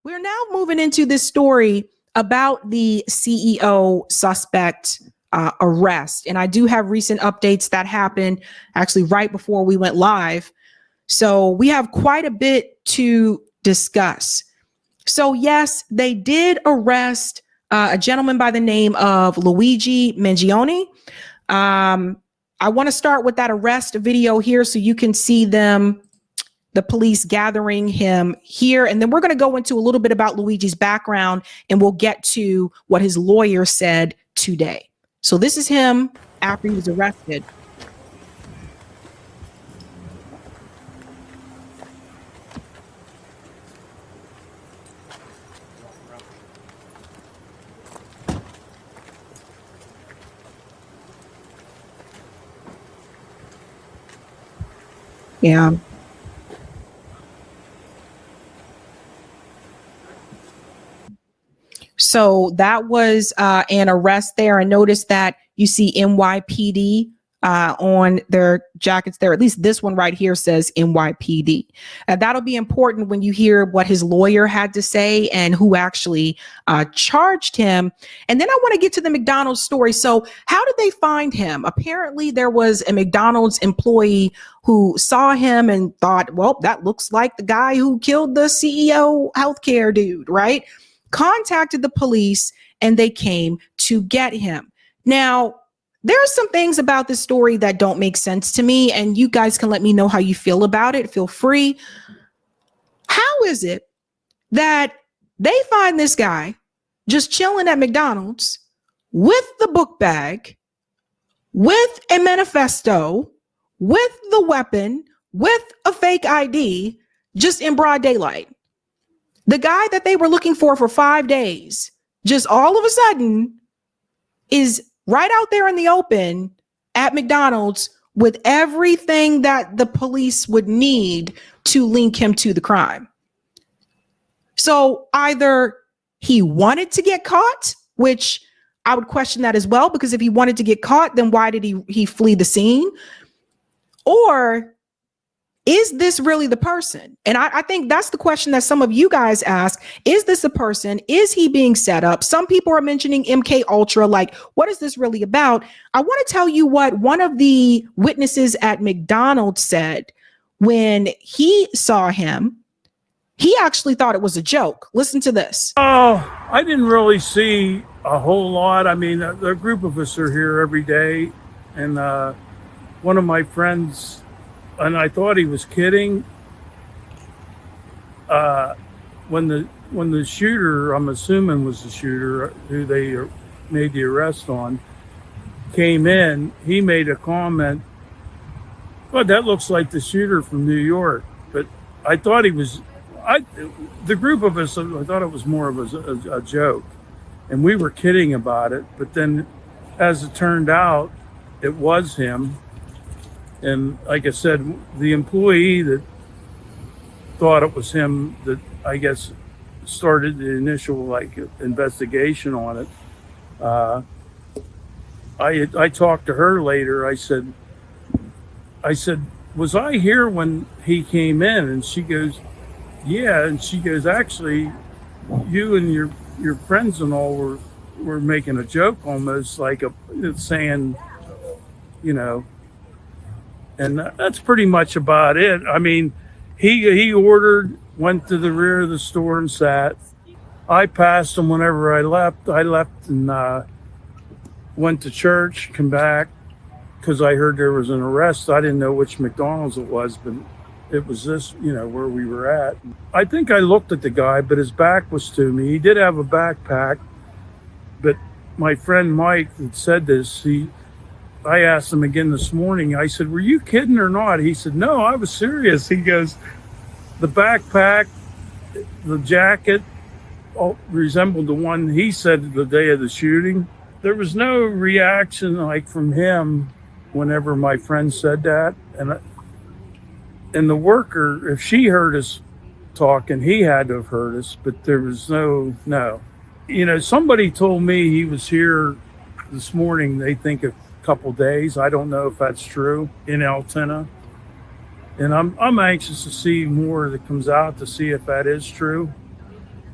We're now moving into this story about the CEO suspect arrest. And I do have recent updates that happened actually right before we went live. So we have quite a bit to discuss. So yes, they did arrest a gentleman by the name of Luigi Mangione. I want to start with that arrest video here so you can see them, the police gathering him here. And then we're going to go into a little bit about Luigi's background and we'll get to what his lawyer said today. So this is him after he was arrested. Yeah. So that was an arrest there. And notice that you see NYPD on their jackets there. At least this one right here says NYPD. That'll be important when you hear what his lawyer had to say and who actually charged him. And then I want to get to the McDonald's story. So how did they find him? Apparently there was a McDonald's employee who saw him and thought, well, that looks like the guy who killed the CEO healthcare dude, right? Contacted the police and they came to get him. Now, there are some things about this story that don't make sense to me, and you guys can let me know how you feel about it. Feel free. How is it that they find this guy just chilling at McDonald's with the book bag, with a manifesto, with the weapon, with a fake ID, just in broad daylight? The guy that they were looking for 5 days, just all of a sudden is right out there in the open at McDonald's with everything that the police would need to link him to the crime. So either he wanted to get caught, which I would question that as well, because if he wanted to get caught, then why did he flee the scene? Or is this really the person? And I think that's the question that some of you guys ask. Is this the person? Is he being set up? Some people are mentioning MK Ultra. Like, what is this really about? I want to tell you what one of the witnesses at McDonald's said when he saw him. He actually thought it was a joke. Listen to this. Oh, I didn't really see a whole lot. I mean, a group of us are here every day. And one of my friends, and I thought he was kidding. When the shooter, I'm assuming was the shooter who they made the arrest on, came in, he made a comment, "Well, that looks like the shooter from New York." But I thought he was, the group of us, I thought it was more of a joke. And we were kidding about it. But then as it turned out, it was him. And like I said, the employee that thought it was him that I guess started the initial investigation on it. I talked to her later. I said, was I here when he came in? And she goes, yeah. And she goes, actually, you and your friends and all were making a joke, almost like saying, you know. And that's pretty much about it. I mean, he ordered, went to the rear of the store and sat. I passed him whenever I left. I left and went to church, come back, because I heard there was an arrest. I didn't know which McDonald's it was, but it was this, where we were at. I think I looked at the guy, but his back was to me. He did have a backpack, but my friend Mike that said this, I asked him again this morning. I said, were you kidding or not? He said, no, I was serious. He goes, the backpack, the jacket all resembled the one he said the day of the shooting. There was no reaction from him whenever my friend said that. And the worker, if she heard us talking, he had to have heard us, but there was no. Somebody told me he was here this morning, they think a couple days. I don't know if that's true, in Altoona. And I'm anxious to see more that comes out to see if that is true.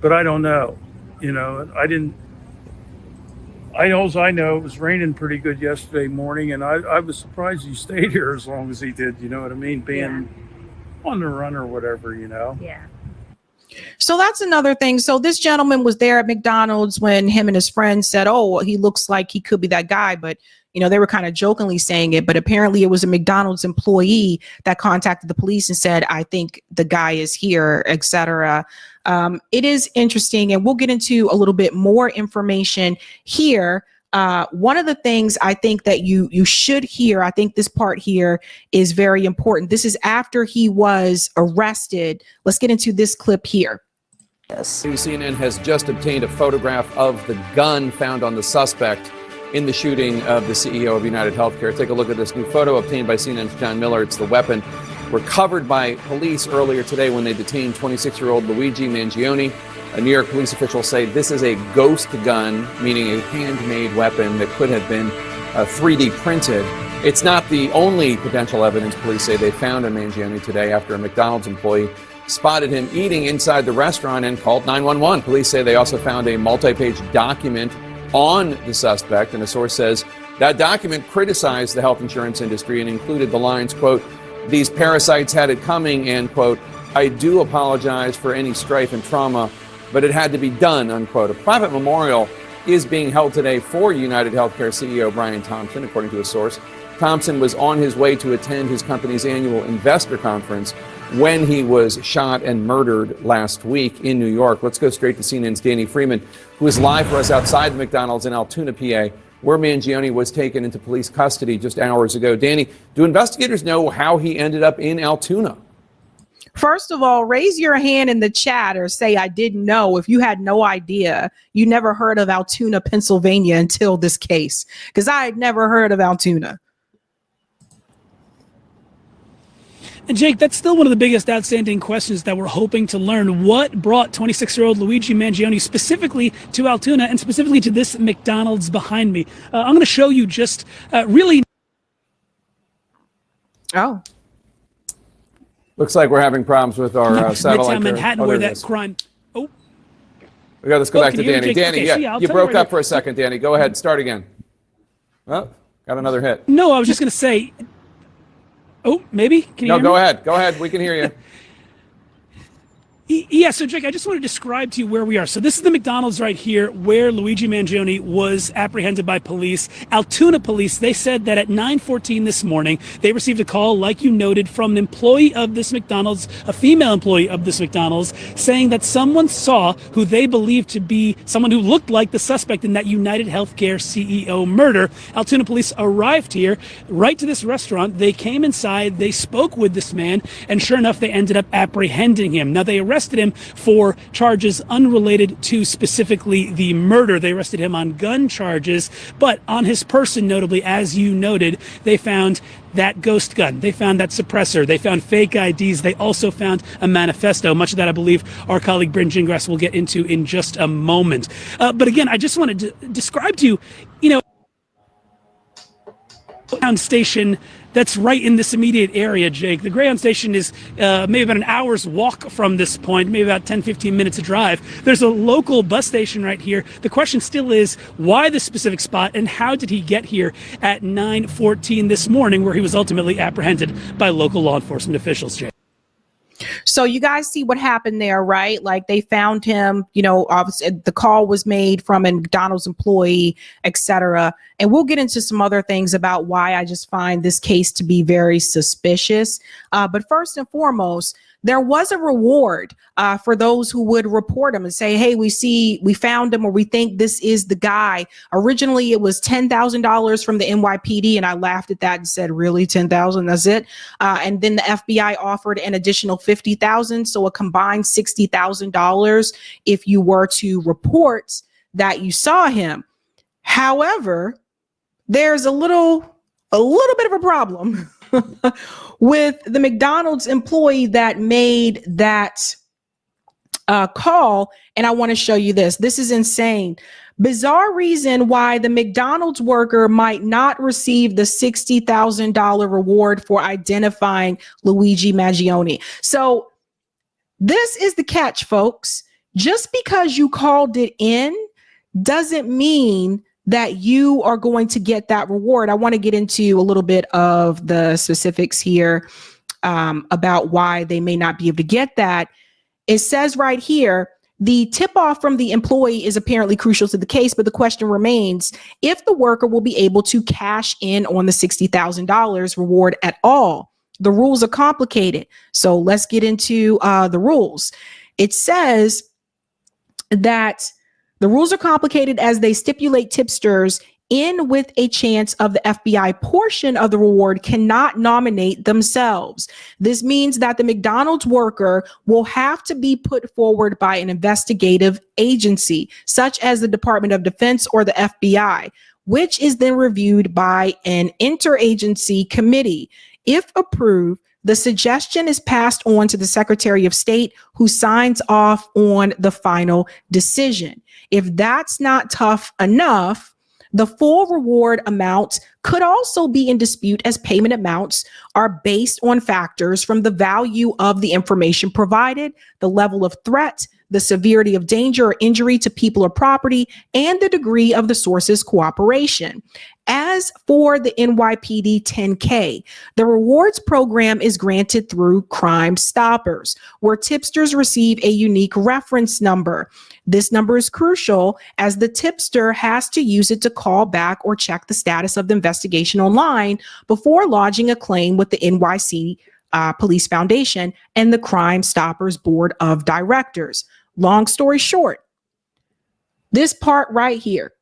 But I don't know. You know, I know it was raining pretty good yesterday morning, and I was surprised he stayed here as long as he did. You know what I mean? Being on the run or whatever, you know? Yeah. So that's another thing. So this gentleman was there at McDonald's when him and his friends said, oh, well, he looks like he could be that guy. But, you know, they were kind of jokingly saying it. But apparently it was a McDonald's employee that contacted the police and said, I think the guy is here, etc. It is interesting. And we'll get into a little bit more information here. One of the things I think that you should hear, I think this part here is very important. This is after he was arrested. Let's get into this clip here. CNN has just obtained a photograph of the gun found on the suspect in the shooting of the CEO of United Healthcare. Take a look at this new photo obtained by CNN's John Miller. It's the weapon recovered by police earlier today when they detained 26-year-old Luigi Mangione. New York police officials say this is a ghost gun, meaning a handmade weapon that could have been 3D printed. It's not the only potential evidence police say they found in Mangione today after a McDonald's employee spotted him eating inside the restaurant and called 911. Police say they also found a multi-page document on the suspect, and a source says that document criticized the health insurance industry and included the lines, quote, "These parasites had it coming," and, quote, "I do apologize for any strife and trauma, but it had to be done," unquote. A private memorial is being held today for United Healthcare CEO Brian Thompson, according to a source. Thompson was on his way to attend his company's annual investor conference when he was shot and murdered last week in New York. Let's go straight to CNN's Danny Freeman, who is live for us outside the McDonald's in Altoona, PA, where Mangione was taken into police custody just hours ago. Danny, do investigators know how he ended up in Altoona? First of all, raise your hand in the chat or say, I didn't know, if you had no idea, you never heard of Altoona, Pennsylvania until this case, because I had never heard of Altoona. And Jake, that's still one of the biggest outstanding questions that we're hoping to learn. What brought 26-year-old Luigi Mangione specifically to Altoona and specifically to this McDonald's behind me? I'm going to show you just really. Oh. Looks like we're having problems with our satellite. Midtown Manhattan, where that crime. Oh. We got to go back to Danny. Danny, okay, yeah, so yeah, you broke up for a second, Danny. Go ahead, start again. Oh, got another hit. No, I was just going to say. Oh, maybe? Can you hear me? No, go ahead. Go ahead. We can hear you. Yeah, so Jake, I just want to describe to you where we are. So this is the McDonald's right here where Luigi Mangione was apprehended by police. Altoona police, they said that at 9:14 this morning, they received a call, like you noted, from an employee of this McDonald's, a female employee of this McDonald's, saying that someone saw who they believed to be someone who looked like the suspect in that United Healthcare CEO murder. Altoona police arrived here, right to this restaurant. They came inside, they spoke with this man, and sure enough, they ended up apprehending him. Now, they arrested him for charges unrelated to specifically the murder. They arrested him on gun charges, but on his person, notably, as you noted, they found that ghost gun. They found that suppressor. They found fake IDs. They also found a manifesto. Much of that, I believe, our colleague Bryn Gingras will get into in just a moment. But again, I just wanted to describe to you, Greyhound station that's right in this immediate area, Jake. The Greyhound station is maybe about an hour's walk from this point, maybe about 10, 15 minutes of drive. There's a local bus station right here. The question still is, why this specific spot, and how did he get here at 9:14 this morning, where he was ultimately apprehended by local law enforcement officials, Jake? So you guys see what happened there, right? Like they found him, obviously the call was made from a McDonald's employee, etc. And we'll get into some other things about why I just find this case to be very suspicious. But first and foremost, there was a reward for those who would report him and say, hey, we found him, or we think this is the guy. Originally, it was $10,000 from the NYPD. And I laughed at that and said, really, 10,000? That's it? And then the FBI offered an additional 50,000. So a combined $60,000 if you were to report that you saw him. However, there's a little bit of a problem with the McDonald's employee that made that call, and I want to show you this. This is insane. Bizarre reason why the McDonald's worker might not receive the $60,000 reward for identifying Luigi Mangione. So this is the catch, folks. Just because you called it in doesn't mean that you are going to get that reward. I want to get into a little bit of the specifics here about why they may not be able to get that. It says right here, the tip-off from the employee is apparently crucial to the case, but the question remains if the worker will be able to cash in on the $60,000 reward at all. The rules are complicated, so let's get into the rules. It says that the rules are complicated as they stipulate tipsters in with a chance of the FBI portion of the reward cannot nominate themselves. This means that the McDonald's worker will have to be put forward by an investigative agency, such as the Department of Defense or the FBI, which is then reviewed by an interagency committee. If approved, the suggestion is passed on to the Secretary of State, who signs off on the final decision. If that's not tough enough, the full reward amount could also be in dispute, as payment amounts are based on factors from the value of the information provided, the level of threat, the severity of danger or injury to people or property, and the degree of the source's cooperation. As for the NYPD 10K, the rewards program is granted through Crime Stoppers, where tipsters receive a unique reference number. This number is crucial as the tipster has to use it to call back or check the status of the investigation online before lodging a claim with the NYC Police Foundation and the Crime Stoppers Board of Directors. Long story short, this part right here.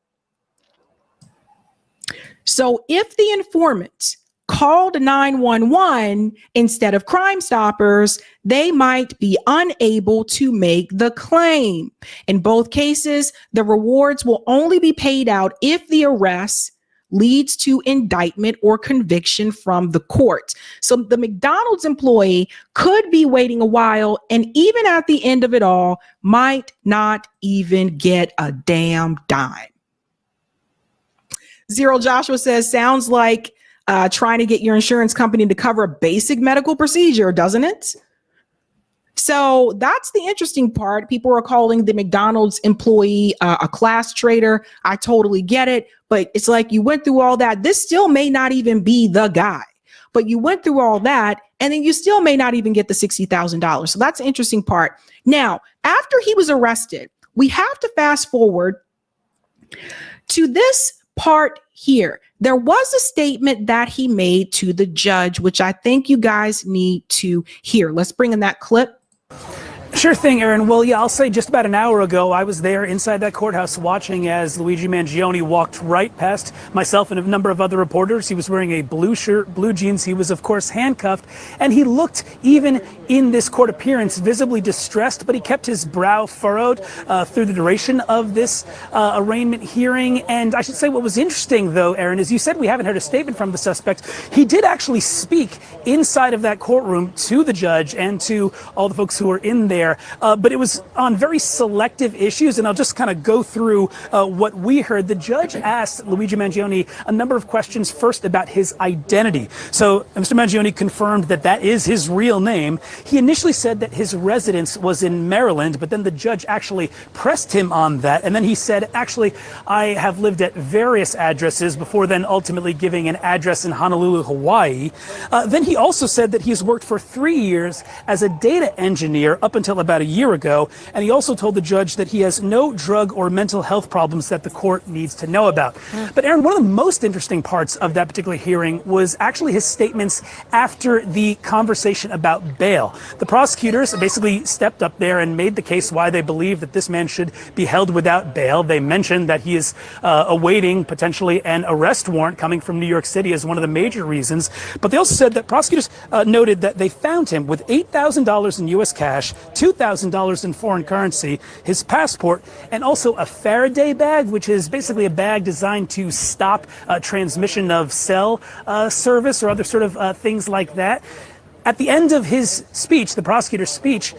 So if the informant called 911 instead of Crime Stoppers, they might be unable to make the claim. In both cases, the rewards will only be paid out if the arrest leads to indictment or conviction from the court. So the McDonald's employee could be waiting a while, and even at the end of it all, might not even get a damn dime. Zero Joshua says, sounds like trying to get your insurance company to cover a basic medical procedure, doesn't it? So that's the interesting part. People are calling the McDonald's employee a class traitor. I totally get it. But it's like you went through all that. This still may not even be the guy. But you went through all that, and then you still may not even get the $60,000. So that's the interesting part. Now, after he was arrested, we have to fast forward to this part here. There was a statement that he made to the judge, which I think you guys need to hear. Let's bring in that clip. Sure thing, Aaron. Well, yeah, I'll say just about an hour ago, I was there inside that courthouse watching as Luigi Mangione walked right past myself and a number of other reporters. He was wearing a blue shirt, blue jeans. He was, of course, handcuffed, and he looked, even in this court appearance, visibly distressed, but he kept his brow furrowed through the duration of this arraignment hearing. And I should say what was interesting, though, Aaron, is you said we haven't heard a statement from the suspect. He did actually speak inside of that courtroom to the judge and to all the folks who were in there. But it was on very selective issues, and I'll just kind of go through what we heard. The judge asked Luigi Mangione a number of questions, first about his identity. So Mr. Mangione confirmed that that is his real name. He initially said that his residence was in Maryland, but then the judge actually pressed him on that. And then he said, actually, I have lived at various addresses before then ultimately giving an address in Honolulu, Hawaii. Then he also said that he's worked for 3 years as a data engineer up until about a year ago, and he also told the judge that he has no drug or mental health problems that the court needs to know about. But Aaron, one of the most interesting parts of that particular hearing was actually his statements after the conversation about bail. The prosecutors basically stepped up there and made the case why they believe that this man should be held without bail. They mentioned that he is awaiting potentially an arrest warrant coming from New York City as one of the major reasons. But they also said that prosecutors noted that they found him with $8,000 in U.S. cash, $2,000 in foreign currency, his passport, and also a Faraday bag, which is basically a bag designed to stop transmission of cell service or other sort of things like that. At the end of his speech, the prosecutor's speech,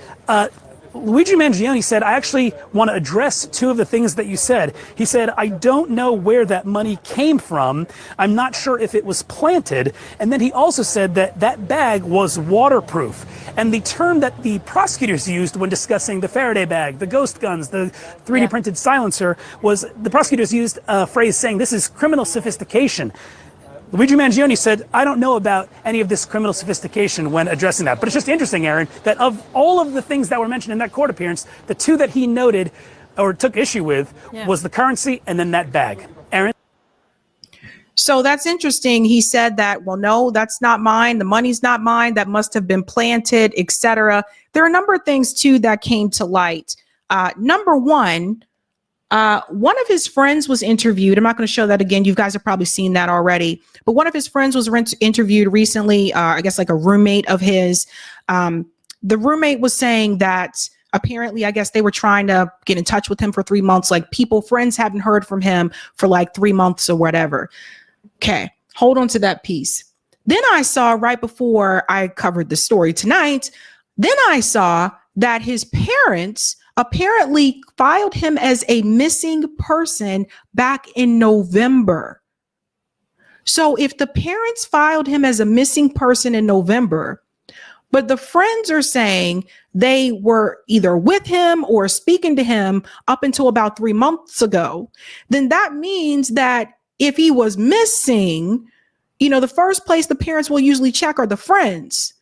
Luigi Mangione said, I actually want to address two of the things that you said. He said, I don't know where that money came from. I'm not sure if it was planted. And then he also said that that bag was waterproof. And the term that the prosecutors used when discussing the Faraday bag, the ghost guns, the 3D printed silencer, was the prosecutors used a phrase saying this is criminal sophistication. Luigi Mangione said, I don't know about any of this criminal sophistication when addressing that. But it's just interesting, Aaron, that of all of the things that were mentioned in that court appearance, the two that he noted or took issue with was the currency and then that bag. Aaron? So that's interesting. He said that, well, no, that's not mine. The money's not mine. That must have been planted, etc. There are a number of things, too, that came to light. Number one of his friends was interviewed. I'm not going to show that again. You guys have probably seen that already. But one of his friends was interviewed recently, I guess like a roommate of his. The roommate was saying that apparently, I guess they were trying to get in touch with him for 3 months. Like friends hadn't heard from him for like 3 months or whatever. Okay, hold on to that piece. Then I saw right before I covered the story tonight, then I saw that his parents apparently filed him as a missing person back in November. So if the parents filed him as a missing person in November, but the friends are saying they were either with him or speaking to him up until about 3 months ago, then that means that if he was missing, the first place the parents will usually check are the friends.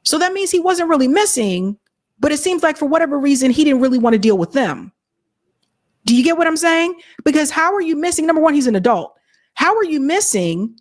So that means he wasn't really missing, but it seems like for whatever reason, he didn't really want to deal with them. Do you get what I'm saying? Because how are you missing? Number one, he's an adult. How are you missing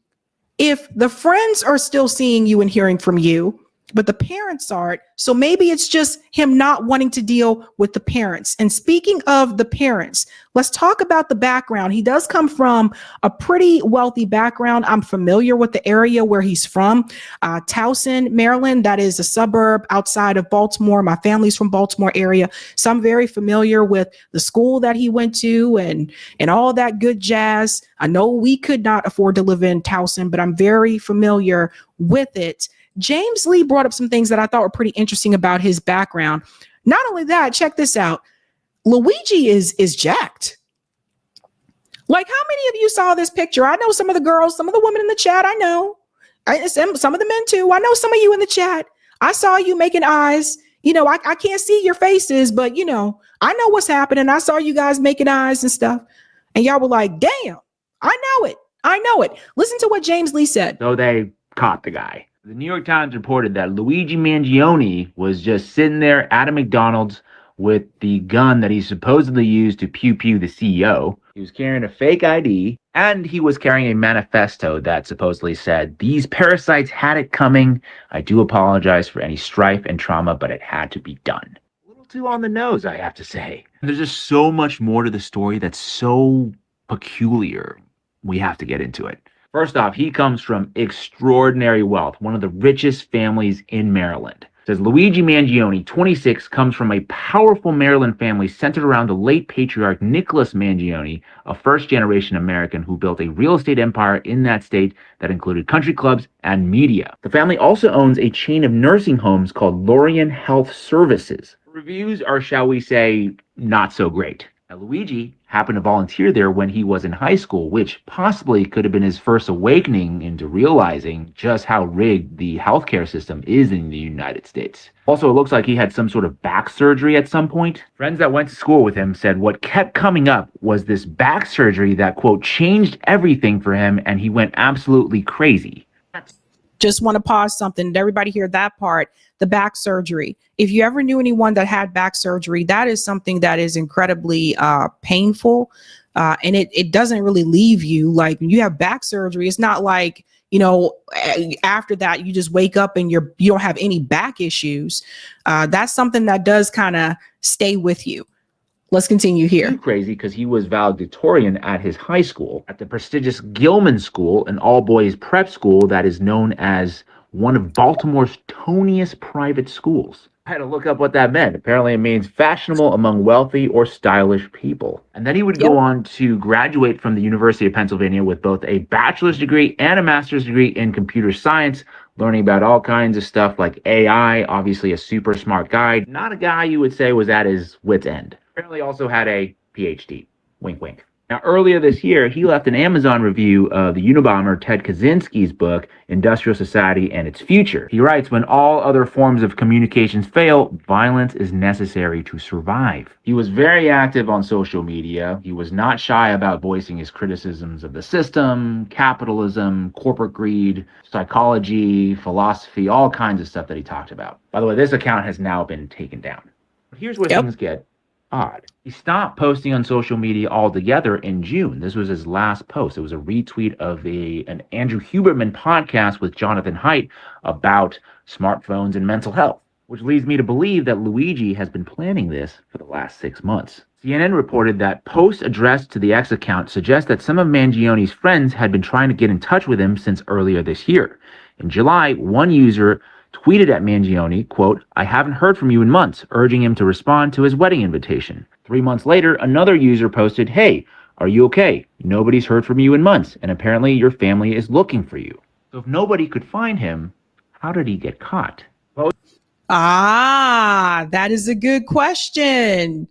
if the friends are still seeing you and hearing from you, but the parents aren't? So maybe it's just him not wanting to deal with the parents. And speaking of the parents, let's talk about the background. He does come from a pretty wealthy background. I'm familiar with the area where he's from, Towson, Maryland. That is a suburb outside of Baltimore. My family's from Baltimore area. So I'm very familiar with the school that he went to and all that good jazz. I know we could not afford to live in Towson, but I'm very familiar with it. James Lee brought up some things that I thought were pretty interesting about his background. Not only that, check this out. Luigi is jacked. Like, how many of you saw this picture? I know some of the girls, some of the women in the chat. I know. Some of the men too. I know some of you in the chat. I saw you making eyes. I can't see your faces, but I know what's happening. I saw you guys making eyes and stuff. And y'all were like, damn, I know it. I know it. Listen to what James Lee said. So they caught the guy. The New York Times reported that Luigi Mangione was just sitting there at a McDonald's with the gun that he supposedly used to pew-pew the CEO. He was carrying a fake ID, and he was carrying a manifesto that supposedly said, "These parasites had it coming. I do apologize for any strife and trauma, but it had to be done." A little too on the nose, I have to say. There's just so much more to the story that's so peculiar. We have to get into it. First off, he comes from extraordinary wealth, one of the richest families in Maryland. It says Luigi Mangione, 26, comes from a powerful Maryland family centered around the late patriarch Nicholas Mangione, a first-generation American who built a real estate empire in that state that included country clubs and media. The family also owns a chain of nursing homes called Lorien Health Services. Reviews are, shall we say, not so great. Now, Luigi happened to volunteer there when he was in high school, which possibly could have been his first awakening into realizing just how rigged the healthcare system is in the United States. Also, it looks like he had some sort of back surgery at some point. Friends that went to school with him said what kept coming up was this back surgery that, quote, changed everything for him, and he went absolutely crazy. Just want to pause something. Did everybody hear that part? The back surgery. If you ever knew anyone that had back surgery, that is something that is incredibly painful. And it doesn't really leave you. Like, when you have back surgery, it's not like, after that, you just wake up and you don't have any back issues. That's something that does kind of stay with you. Let's continue here. Too crazy because he was valedictorian at his high school, at the prestigious Gilman School, an all-boys prep school that is known as one of Baltimore's toniest private schools. I had to look up what that meant. Apparently it means fashionable among wealthy or stylish people. And then he would go on to graduate from the University of Pennsylvania with both a bachelor's degree and a master's degree in computer science, learning about all kinds of stuff like AI, obviously a super smart guy, not a guy you would say was at his wit's end. Apparently also had a PhD. Wink, wink. Now, earlier this year, he left an Amazon review of the Unabomber Ted Kaczynski's book, Industrial Society and Its Future. He writes, when all other forms of communications fail, violence is necessary to survive. He was very active on social media. He was not shy about voicing his criticisms of the system, capitalism, corporate greed, psychology, philosophy, all kinds of stuff that he talked about. By the way, this account has now been taken down. But here's where things get odd. He stopped posting on social media altogether in June. This was his last post. It was a retweet of an Andrew Huberman podcast with Jonathan Haidt about smartphones and mental health, which leads me to believe that Luigi has been planning this for the last 6 months. CNN reported that posts addressed to the X account suggest that some of Mangione's friends had been trying to get in touch with him since earlier this year. In July, one user tweeted at Mangione, quote, "I haven't heard from you in months," urging him to respond to his wedding invitation. 3 months later, another user posted, "Hey, are you okay? Nobody's heard from you in months, and apparently your family is looking for you." So if nobody could find him, how did he get caught? That is a good question.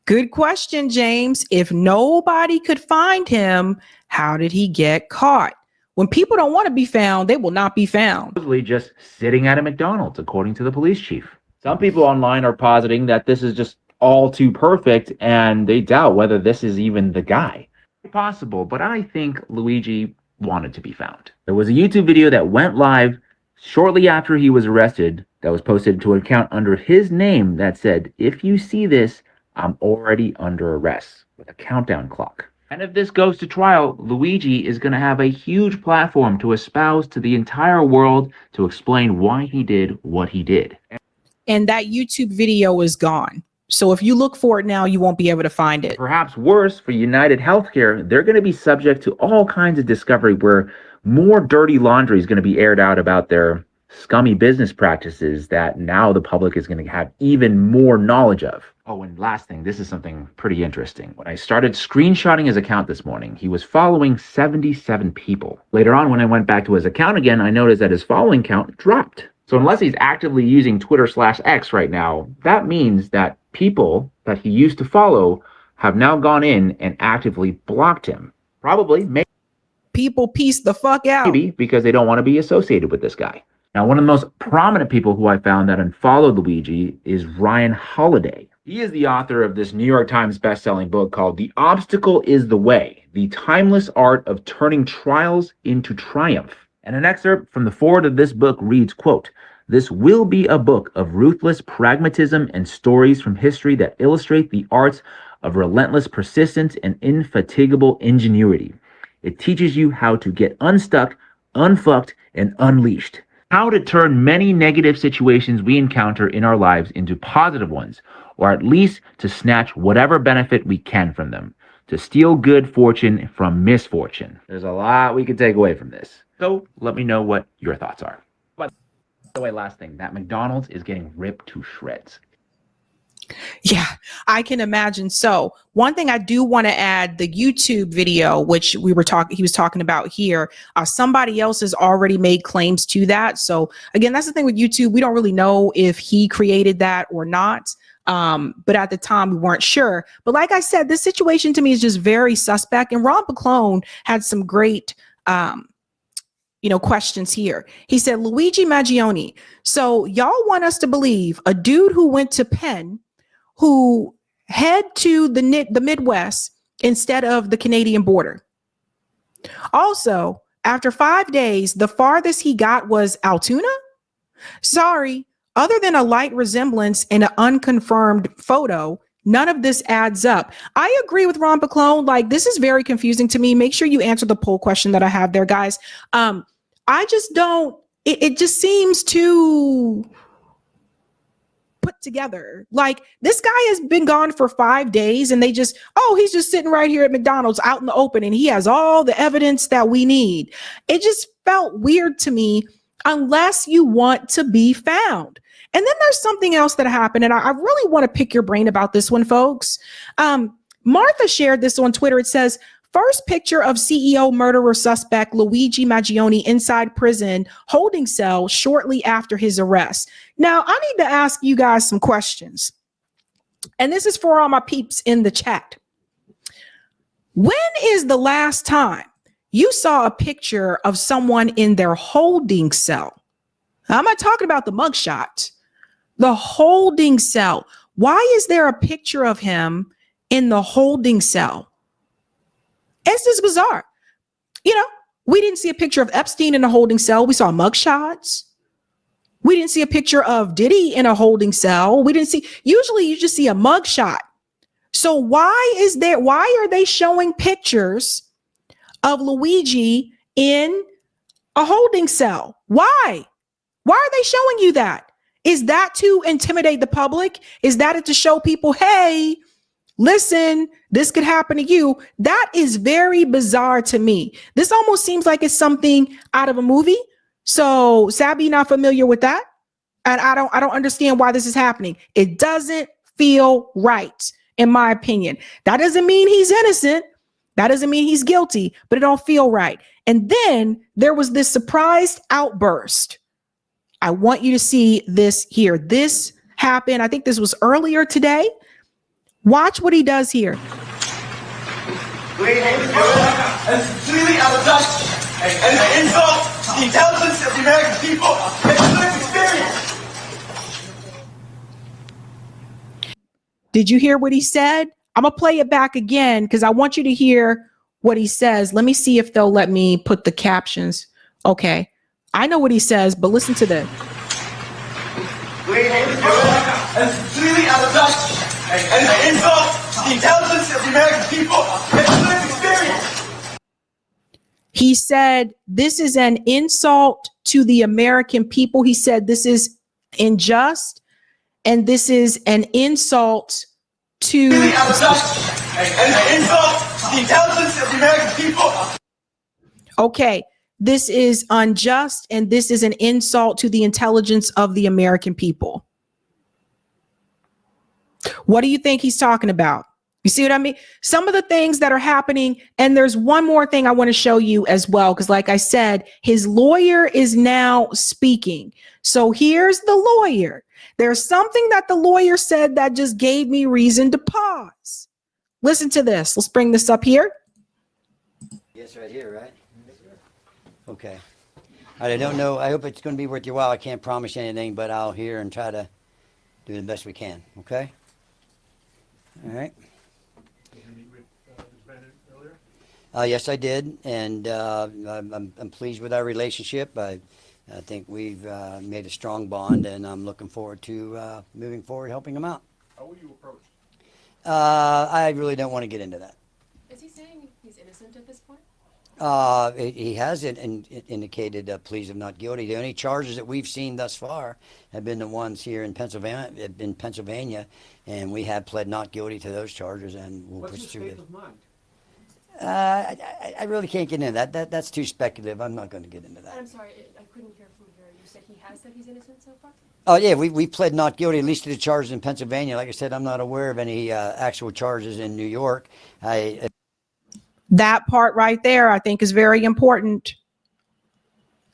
Good question, James. If nobody could find him, how did he get caught? When people don't want to be found, they will not be found. Supposedly just sitting at a McDonald's, according to the police chief. Some people online are positing that this is just all too perfect, and they doubt whether this is even the guy. Possible, but I think Luigi wanted to be found. There was a YouTube video that went live shortly after he was arrested that was posted to an account under his name that said, "If you see this, I'm already under arrest," with a countdown clock. And if this goes to trial, Luigi is going to have a huge platform to espouse to the entire world to explain why he did what he did. And that YouTube video is gone. So if you look for it now, you won't be able to find it. Perhaps worse for United Healthcare, they're going to be subject to all kinds of discovery where more dirty laundry is going to be aired out about their scummy business practices that now the public is going to have even more knowledge of. Oh, and last thing, this is something pretty interesting. When I started screenshotting his account this morning, he was following 77 people. Later on, when I went back to his account again, I noticed that his following count dropped. So unless he's actively using Twitter/X right now, that means that people that he used to follow have now gone in and actively blocked him. Probably, maybe. People piece the fuck out. Maybe because they don't want to be associated with this guy. Now, one of the most prominent people who I found that unfollowed Luigi is Ryan Holiday. He is the author of this New York Times bestselling book called The Obstacle is the Way, The Timeless Art of Turning Trials into Triumph. And an excerpt from the foreword of this book reads, quote, "This will be a book of ruthless pragmatism and stories from history that illustrate the arts of relentless persistence and infatigable ingenuity. It teaches you how to get unstuck, unfucked, and unleashed. How to turn many negative situations we encounter in our lives into positive ones, or at least to snatch whatever benefit we can from them, to steal good fortune from misfortune." There's a lot we could take away from this. So let me know what your thoughts are. By the way, last thing, that McDonald's is getting ripped to shreds. Yeah, I can imagine. So one thing I do want to add, the YouTube video, which he was talking about here, somebody else has already made claims to that. So again, that's the thing with YouTube. We don't really know if he created that or not. But at the time we weren't sure. But like I said, this situation to me is just very suspect. And Ron Baclone had some great, questions here. He said, Luigi Mangione. So y'all want us to believe a dude who went to Penn, who head to the Midwest instead of the Canadian border. Also, after 5 days, the farthest he got was Altoona? Sorry, other than a light resemblance in an unconfirmed photo, none of this adds up. I agree with Ron Baclone. Like, this is very confusing to me. Make sure you answer the poll question that I have there, guys. I just don't, it just seems too put together. Like, this guy has been gone for 5 days and he's just sitting right here at McDonald's out in the open and he has all the evidence that we need. It just felt weird to me, unless you want to be found. And then there's something else that happened, and I really want to pick your brain about this one, folks. Martha shared this on Twitter. It says, First picture of CEO murderer suspect Luigi Mangione inside prison holding cell shortly after his arrest. Now, I need to ask you guys some questions. And this is for all my peeps in the chat. When is the last time you saw a picture of someone in their holding cell? I'm not talking about the mugshot, the holding cell. Why is there a picture of him in the holding cell? It's just bizarre. You know, we didn't see a picture of Epstein in a holding cell. We saw mugshots. We didn't see a picture of Diddy in a holding cell. Usually you just see a mugshot. So why are they showing pictures of Luigi in a holding cell? Why? Why are they showing you that? Is that to intimidate the public? Is that to show people, hey, listen, this could happen to you? That is very bizarre to me. This almost seems like it's something out of a movie. So Sabby, not familiar with that. And I don't understand why this is happening. It doesn't feel right, in my opinion. That doesn't mean he's innocent. That doesn't mean he's guilty, but it don't feel right. And then there was this surprised outburst. I want you to see this here. This happened. I think this was earlier today. Watch what he does here. It's completely out of touch and an insult to the intelligence of the American people. It's a lived experience. Did you hear what he said? I'm going to play it back again because I want you to hear what he says. Let me see if they'll let me put the captions. Okay. I know what he says, but listen to this. It's completely out of touch and an insult to the intelligence of the American people. It's a lived experience. He said, this is an insult to the American people. He said, this is unjust. And this is an insult to Completely out of touch and an insult to the intelligence of the American people. Okay. This is unjust, and this is an insult to the intelligence of the American people. What do you think he's talking about? You see what I mean? Some of the things that are happening, and there's one more thing I want to show you as well, because like I said, his lawyer is now speaking. So here's the lawyer. There's something that the lawyer said that just gave me reason to pause. Listen to this. Let's bring this up here. Yes, right here, right? Okay. I don't know. I hope it's going to be worth your while. I can't promise you anything, but I'll hear and try to do the best we can. Okay? All right. Did you meet with the defendant earlier? Yes, I did, and I'm pleased with our relationship. I think we've made a strong bond, and I'm looking forward to moving forward, helping him out. How were you approached? I really don't want to get into that. Is he saying he's innocent at this point? He has indicated pleas of not guilty. The only charges that we've seen thus far have been the ones here in Pennsylvania, and we have pled not guilty to those charges, and we'll pursue it. Of mind? I really can't get into that. That's too speculative. I'm not going to get into that. I'm sorry, I couldn't hear from here. You said he has said he's innocent so far? Oh, yeah, we pled not guilty, at least to the charges in Pennsylvania. Like I said, I'm not aware of any actual charges in New York. That part right there, I think, is very important.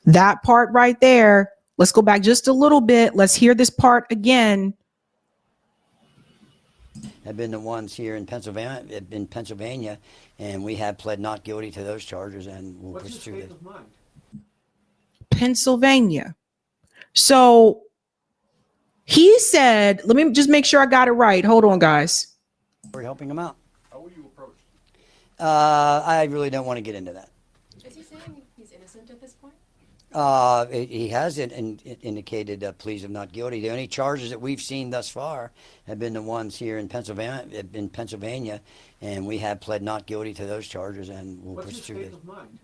That part right there. Let's go back just a little bit. Let's hear this part again. Have been the ones here in Pennsylvania, and we have pled not guilty to those charges, and we'll What's your pursue state it. of mind? Pennsylvania. So he said, let me just make sure I got it right. Hold on, guys. We're helping him out. How were you approached? I really don't want to get into that. Is he saying he's innocent at this point? He has indicated pleas of not guilty. The only charges that we've seen thus far have been the ones here in Pennsylvania, and we have pled not guilty to those charges, and we'll What's your pursue state it. of mind?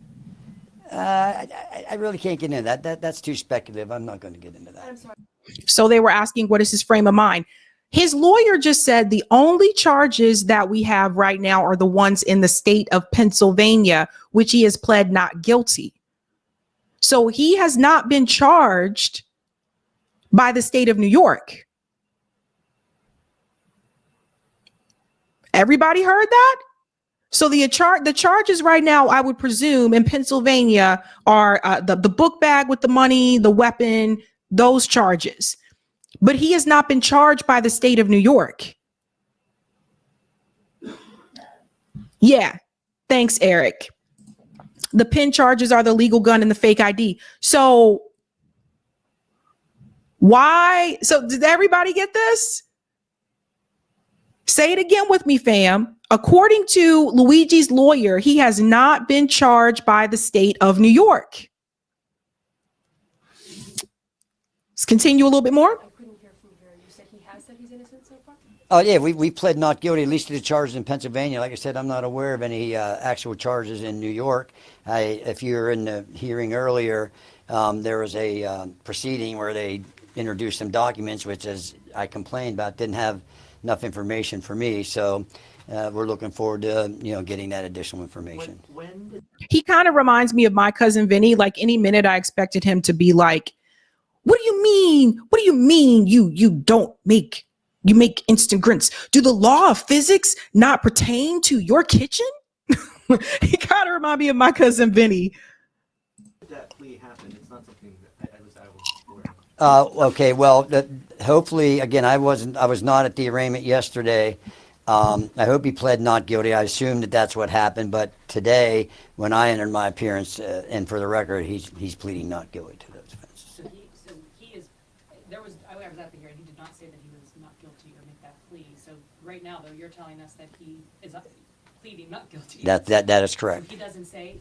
I really can't get into that. That's too speculative. I'm not going to get into that. I'm sorry. So they were asking, what is his frame of mind? His lawyer just said the only charges that we have right now are the ones in the state of Pennsylvania, which he has pled not guilty. So he has not been charged by the state of New York. Everybody heard that? So the charges right now, I would presume in Pennsylvania are the book bag with the money, the weapon, those charges. But he has not been charged by the state of New York. Yeah. Thanks, Eric. The pin charges are the legal gun and the fake ID. So why? So did everybody get this? Say it again with me, fam. According to Luigi's lawyer, he has not been charged by the state of New York. Let's continue a little bit more. I couldn't hear from here. You said he has said he's innocent so far? Oh, yeah, we pled not guilty, at least to the charges in Pennsylvania. Like I said, I'm not aware of any actual charges in New York. If you were in the hearing earlier, there was a proceeding where they introduced some documents, which, as I complained about, didn't have enough information for me. So we're looking forward to, getting that additional information. He kind of reminds me of my cousin Vinny. Like any minute I expected him to be like, what do you mean? What do you mean you make instant grits? Do the law of physics not pertain to your kitchen? He kind of remind me of my cousin Vinny. That plea happened. It's not something that I was aware of. Okay, well, hopefully, again, I was not at the arraignment yesterday. I hope he pled not guilty. I assume that that's what happened. But today, when I entered my appearance, and for the record, he's pleading not guilty to those offenses. So he is. I was at the hearing. He did not say that he was not guilty or make that plea. So right now, though, you're telling us that he is pleading not guilty. That is correct. So he doesn't say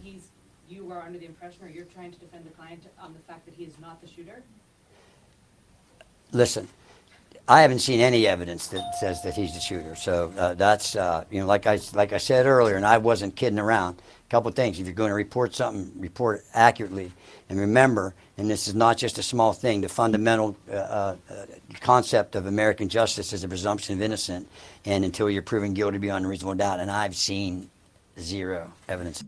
you are under the impression, or you're trying to defend the client on the fact that he is not the shooter? Listen, I haven't seen any evidence that says that he's the shooter. So that's, like I said earlier, and I wasn't kidding around. A couple of things. If you're going to report something, report it accurately. And remember, and this is not just a small thing, the fundamental concept of American justice is a presumption of innocence, and until you're proven guilty beyond a reasonable doubt. And I've seen zero evidence.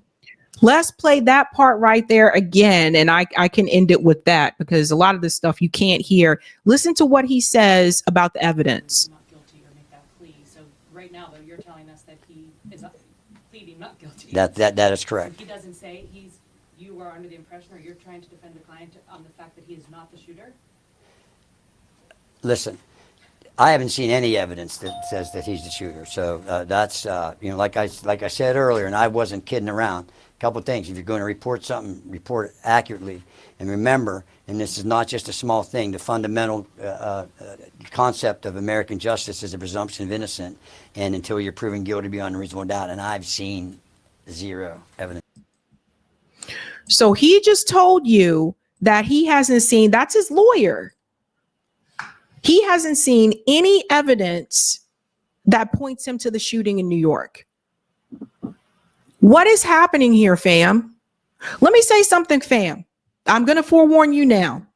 Let's play that part right there again. And I can end it with that because a lot of this stuff you can't hear. Listen to what he says about the evidence. Not guilty or make that plea. So right now, though, you're telling us that he is pleading not guilty. That is correct. So he doesn't say you are under the impression, or you're trying to defend the client on the fact that he is not the shooter? Listen, I haven't seen any evidence that says that he's the shooter. So that's, like I said earlier, and I wasn't kidding around. A couple of things. If you're going to report something, report it accurately. And remember, and this is not just a small thing, the fundamental concept of American justice is a presumption of innocence, and until you're proven guilty beyond a reasonable doubt. And I've seen zero evidence. So he just told you that he hasn't seen, that's his lawyer. He hasn't seen any evidence that points him to the shooting in New York. What is happening here, fam? Let me say something, fam. I'm going to forewarn you now.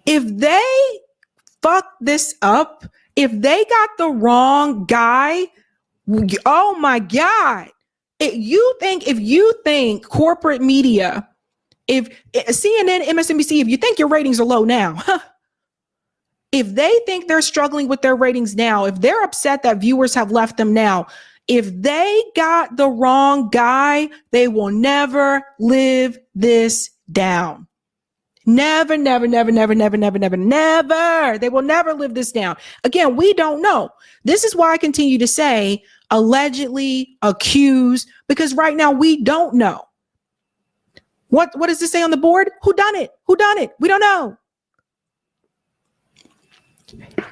If they fuck this up, if they got the wrong guy, oh my God. If you think corporate media, if CNN, MSNBC, if you think your ratings are low now, if they think they're struggling with their ratings now, if they're upset that viewers have left them now, if they got the wrong guy, they will never live this down. Never, never, never, never, never, never, never, never. They will never live this down. Again, we don't know. This is why I continue to say allegedly, accused, because right now we don't know. What does this say on the board? Who done it? Who done it? We don't know.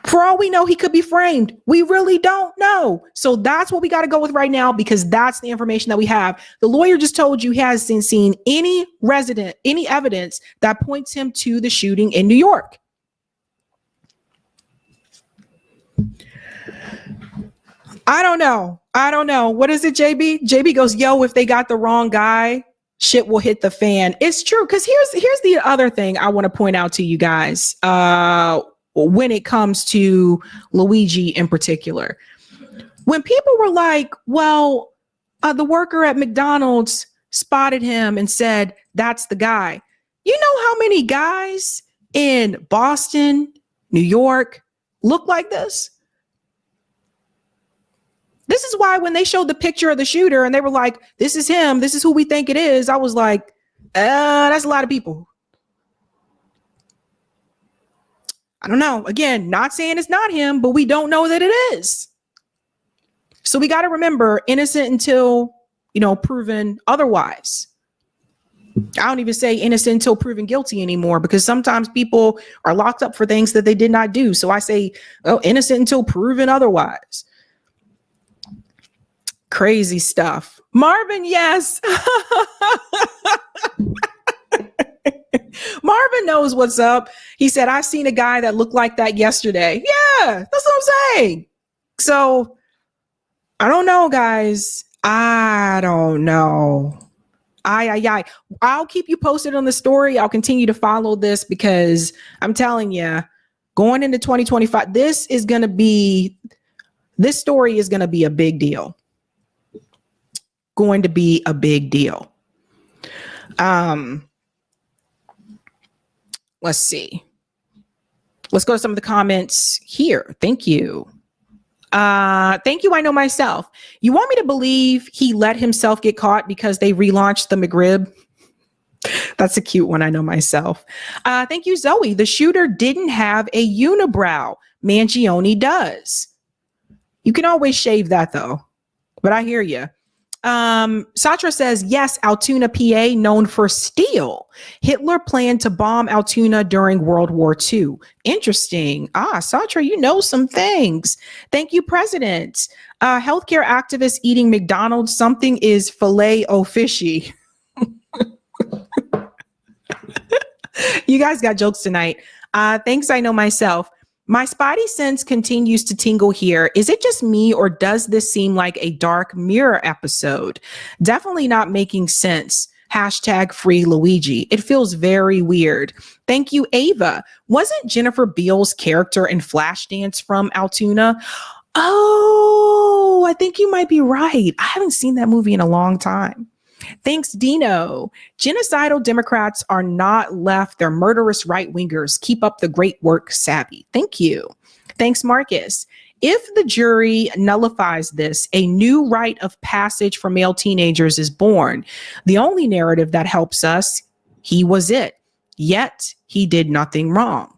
For all we know, he could be framed. We really don't know. So that's what we got to go with right now, because that's the information that we have. The lawyer just told you he hasn't seen any evidence that points him to the shooting in New York. I don't know. What is it, JB? JB goes, yo, if they got the wrong guy, shit will hit the fan. It's true. Because here's the other thing I want to point out to you guys. When it comes to Luigi in particular, when people were like, well, the worker at McDonald's spotted him and said, that's the guy. You know how many guys in Boston, New York look like this? This is why when they showed the picture of the shooter and they were like, this is him, this is who we think it is, I was like, that's a lot of people. I don't know. Again, not saying it's not him, but we don't know that it is. So we got to remember, innocent until, proven otherwise. I don't even say innocent until proven guilty anymore, because sometimes people are locked up for things that they did not do. So I say, innocent until proven otherwise. Crazy stuff. Marvin, yes. Marvin knows what's up. He said, I seen a guy that looked like that yesterday. Yeah, that's what I'm saying. So I don't know, guys. I don't know. I'll keep you posted on the story. I'll continue to follow this, because I'm telling you, going into 2025, this story is going to be a big deal. Going to be a big deal. Let's see. Let's go to some of the comments here. Thank you. Thank you. I know myself. You want me to believe he let himself get caught because they relaunched the McRib? That's a cute one. I know myself. Thank you, Zoe. The shooter didn't have a unibrow. Mangione does. You can always shave that though, but I hear you. Satra says, yes, Altoona, PA, known for steel. Hitler planned to bomb Altoona during World War II. Interesting. Satra, you know some things. Thank you, President. Healthcare activist eating McDonald's. Something is filet o fishy. You guys got jokes tonight. Thanks, I know myself. My spidey sense continues to tingle here. Is it just me, or does this seem like a Dark Mirror episode? Definitely not making sense. Hashtag free Luigi. It feels very weird. Thank you, Ava. Wasn't Jennifer Beals' character in Flashdance from Altoona? Oh, I think you might be right. I haven't seen that movie in a long time. Thanks, Dino. Genocidal Democrats are not left. They're murderous right-wingers. Keep up the great work, Sabby. Thank you. Thanks, Marcus. If the jury nullifies this, a new rite of passage for male teenagers is born. The only narrative that helps us, he was it. Yet, he did nothing wrong.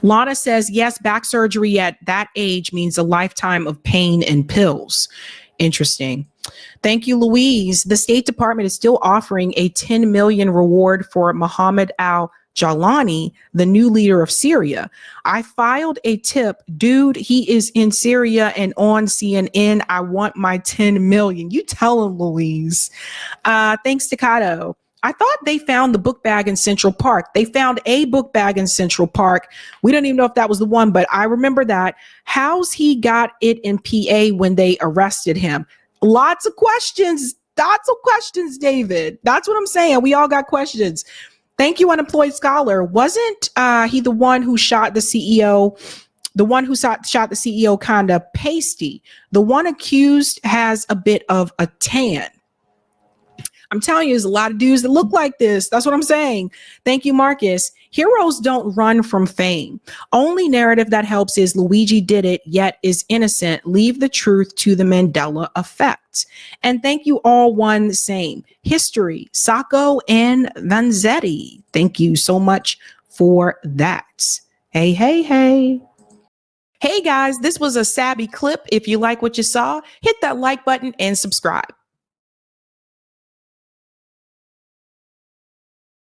Lana says, yes, back surgery at that age means a lifetime of pain and pills. Interesting. Thank you, Louise. The State Department is still offering a 10 million reward for Mohammed al-Jalani, the new leader of Syria. I filed a tip. Dude, he is in Syria and on CNN. I want my 10 million. You tell him, Louise. Thanks, Staccato. I thought they found the book bag in Central Park. They found a book bag in Central Park. We don't even know if that was the one, but I remember that. How's he got it in PA when they arrested him? Lots of questions, David. That's what I'm saying. We all got questions. Thank you, Unemployed Scholar. Wasn't he the one who shot the CEO? The one who shot the CEO kind of pasty. The one accused has a bit of a tan. I'm telling you, there's a lot of dudes that look like this. That's what I'm saying. Thank you, Marcus. Heroes don't run from fame. Only narrative that helps is Luigi did it, yet is innocent. Leave the truth to the Mandela effect. And thank you all one same. History, Sacco and Vanzetti. Thank you so much for that. Hey, hey, hey. Hey guys, this was a Sabby clip. If you like what you saw, hit that like button and subscribe.